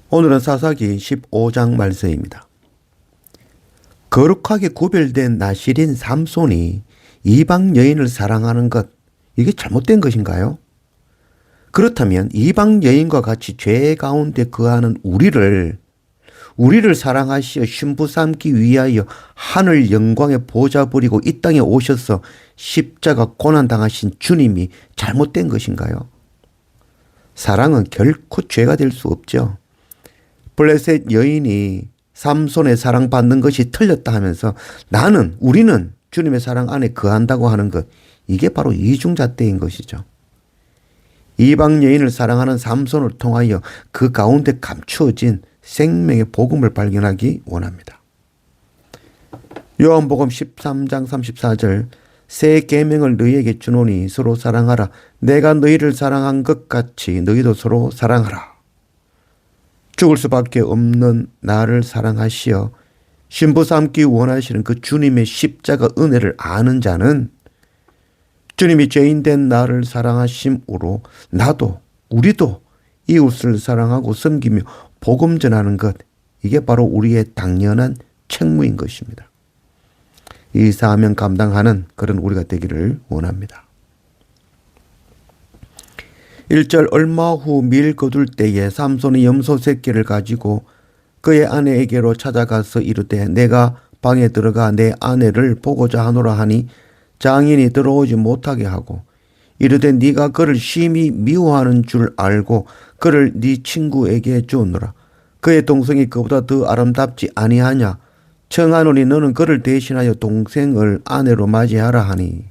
오늘은 사사기 15장 말씀입니다. 거룩하게 구별된 나실인 삼손이 이방 여인을 사랑하는 것, 이게 잘못된 것인가요? 그렇다면 이방 여인과 같이 죄 가운데 거하는 우리를 사랑하시어 신부 삼기 위하여 하늘 영광의 보좌 부리고 이 땅에 오셔서 십자가 고난당하신 주님이 잘못된 것인가요? 사랑은 결코 죄가 될 수 없죠. 블레셋 여인이 삼손의 사랑받는 것이 틀렸다 하면서 우리는 주님의 사랑 안에 거한다고 하는 것, 이게 바로 이중잣대인 것이죠. 이방 여인을 사랑하는 삼손을 통하여 그 가운데 감추어진 생명의 복음을 발견하기 원합니다. 요한복음 13장 34절 새 계명을 너희에게 주노니 서로 사랑하라. 내가 너희를 사랑한 것 같이 너희도 서로 사랑하라. 죽을 수밖에 없는 나를 사랑하시어 신부 삼기 원하시는 그 주님의 십자가 은혜를 아는 자는 주님이 죄인된 나를 사랑하심으로 우리도 이웃을 사랑하고 섬기며 복음 전하는 것, 이게 바로 우리의 당연한 책무인 것입니다. 이 사명 감당하는 그런 우리가 되기를 원합니다. 1절 얼마 후 밀 거둘 때에 삼손이 염소 새끼를 가지고 그의 아내에게로 찾아가서 이르되 내가 방에 들어가 내 아내를 보고자 하노라 하니 장인이 들어오지 못하게 하고 이르되 네가 그를 심히 미워하는 줄 알고 그를 네 친구에게 주었노라. 그의 동생이 그보다 더 아름답지 아니하냐. 청하노니 너는 그를 대신하여 동생을 아내로 맞이하라 하니.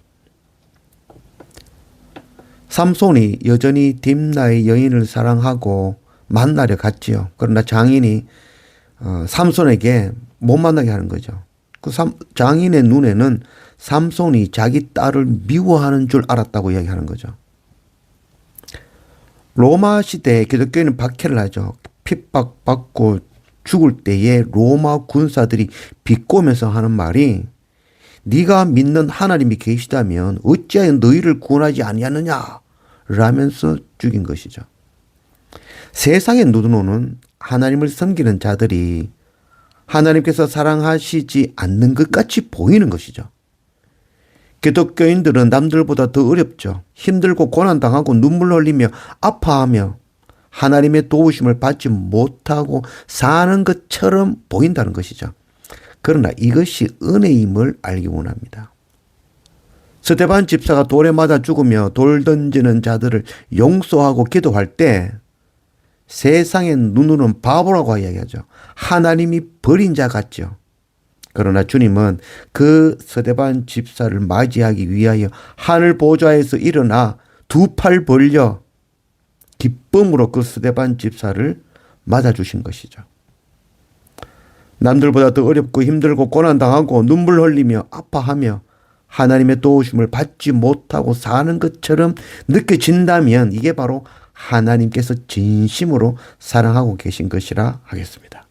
삼손이 여전히 딥나의 여인을 사랑하고 만나려 갔지요. 그러나 장인이 삼손에게 못 만나게 하는 거죠. 장인의 눈에는 삼손이 자기 딸을 미워하는 줄 알았다고 이야기하는 거죠. 로마 시대에 기독교인은 박해를 하죠. 핍박받고 죽을 때에 로마 군사들이 비꼬면서 하는 말이 네가 믿는 하나님이 계시다면 어찌하여 너희를 구원하지 아니하느냐 라면서 죽인 것이죠. 세상의 눈으로는 하나님을 섬기는 자들이 하나님께서 사랑하시지 않는 것 같이 보이는 것이죠. 기독교인들은 남들보다 더 어렵죠. 힘들고 고난당하고 눈물 흘리며 아파하며 하나님의 도우심을 받지 못하고 사는 것처럼 보인다는 것이죠. 그러나 이것이 은혜임을 알기 원합니다. 스데반 집사가 돌에 맞아 죽으며 돌 던지는 자들을 용서하고 기도할 때 세상의 눈으로는 바보라고 이야기하죠. 하나님이 버린 자 같죠. 그러나 주님은 그 스데반 집사를 맞이하기 위하여 하늘 보좌에서 일어나 두 팔 벌려 기쁨으로 그 스데반 집사를 맞아주신 것이죠. 남들보다 더 어렵고 힘들고 고난당하고 눈물 흘리며 아파하며 하나님의 도우심을 받지 못하고 사는 것처럼 느껴진다면 이게 바로 하나님께서 진심으로 사랑하고 계신 것이라 하겠습니다.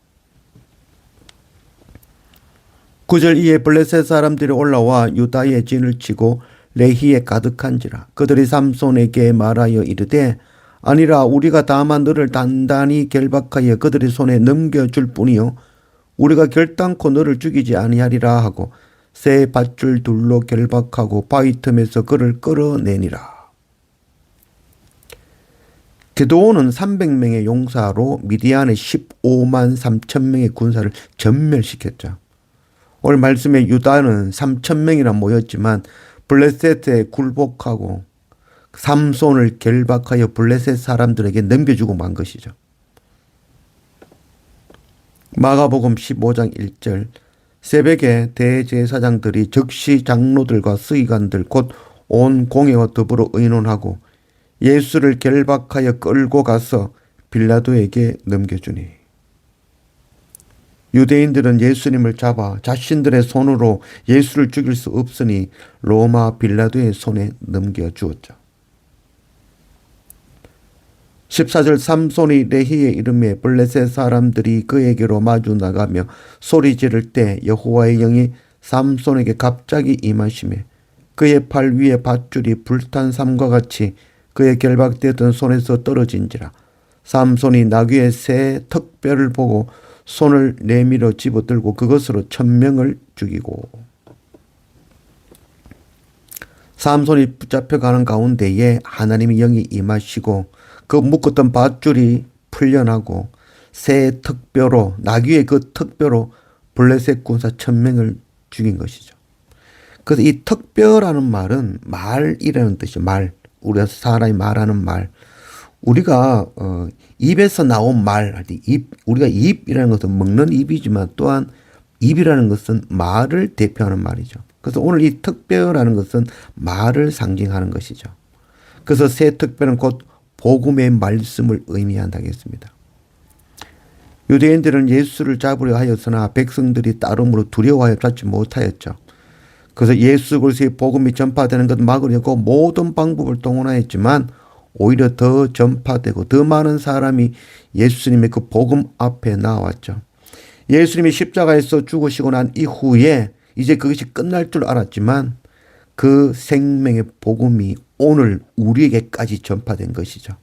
9절 이에 블레셋 사람들이 올라와 유다의 진을 치고 레히에 가득한지라 그들이 삼손에게 말하여 이르되 아니라 우리가 다만 너를 단단히 결박하여 그들의 손에 넘겨줄 뿐이요 우리가 결단코 너를 죽이지 아니하리라 하고 새 밧줄 둘로 결박하고 바위 틈에서 그를 끌어내니라. 게드온은 300명의 용사로 미디안의 15만 3천 명의 군사를 전멸시켰죠. 오늘 말씀에 유다는 3천 명이나 모였지만 블레셋에 굴복하고 삼손을 결박하여 블레셋 사람들에게 넘겨주고 만 것이죠. 마가복음 15장 1절 새벽에 대제사장들이 즉시 장로들과 서기관들 곧 온 공회와 더불어 의논하고 예수를 결박하여 끌고 가서 빌라도에게 넘겨주니 유대인들은 예수님을 잡아 자신들의 손으로 예수를 죽일 수 없으니 로마 빌라도의 손에 넘겨주었죠. 14절 삼손이 레히에 이름에 블레셋 사람들이 그에게로 마주 나가며 소리 지를 때 여호와의 영이 삼손에게 갑자기 임하시매 그의 팔 위에 밧줄이 불탄 삼과 같이 그의 결박되었던 손에서 떨어진지라 삼손이 나귀의 새 턱뼈를 보고 손을 내밀어 집어들고 그것으로 1000명을 죽이고. 삼손이 붙잡혀가는 가운데에 하나님의 영이 임하시고 그 묶었던 밧줄이 풀려나고 새 턱뼈로, 나귀의 그 턱뼈로 블레셋 군사 1000명을 죽인 것이죠. 그래서 이 턱뼈라는 말은 말이라는 뜻이죠. 말. 우리가 사람이 말하는 말. 우리가 입에서 나온 말, 우리가 입이라는 것은 먹는 입이지만 또한 입이라는 것은 말을 대표하는 말이죠. 그래서 오늘 이 턱뼈라는 것은 말을 상징하는 것이죠. 그래서 새 턱뼈는 곧 복음의 말씀을 의미한다고 했습니다. 유대인들은 예수를 잡으려 하였으나 백성들이 따름으로 두려워하여 잡지 못하였죠. 그래서 예수 그리스도의 복음이 전파되는 것을 막으려고 모든 방법을 동원하였지만 오히려 더 전파되고 더 많은 사람이 예수님의 그 복음 앞에 나왔죠. 예수님이 십자가에서 죽으시고 난 이후에 이제 그것이 끝날 줄 알았지만 그 생명의 복음이 오늘 우리에게까지 전파된 것이죠.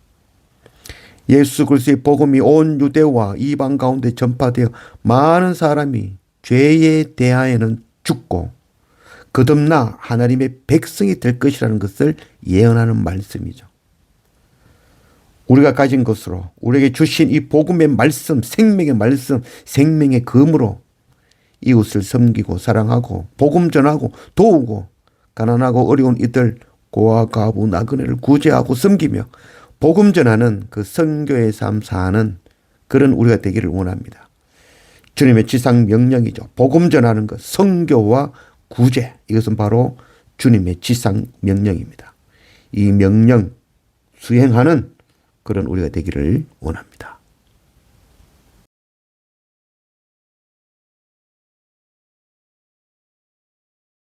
예수 그리스도의 복음이 온 유대와 이방 가운데 전파되어 많은 사람이 죄에 대하여는 죽고 거듭나 하나님의 백성이 될 것이라는 것을 예언하는 말씀이죠. 우리가 가진 것으로 우리에게 주신 이 복음의 말씀, 생명의 말씀, 생명의 검으로 이웃을 섬기고 사랑하고 복음 전하고 도우고 가난하고 어려운 이들 고아 과부 나그네를 구제하고 섬기며 복음 전하는 그 선교의 삶 사는 그런 우리가 되기를 원합니다. 주님의 지상 명령이죠. 복음 전하는 것, 선교와 구제, 이것은 바로 주님의 지상 명령입니다. 이 명령 수행하는 그런 우리가 되기를 원합니다.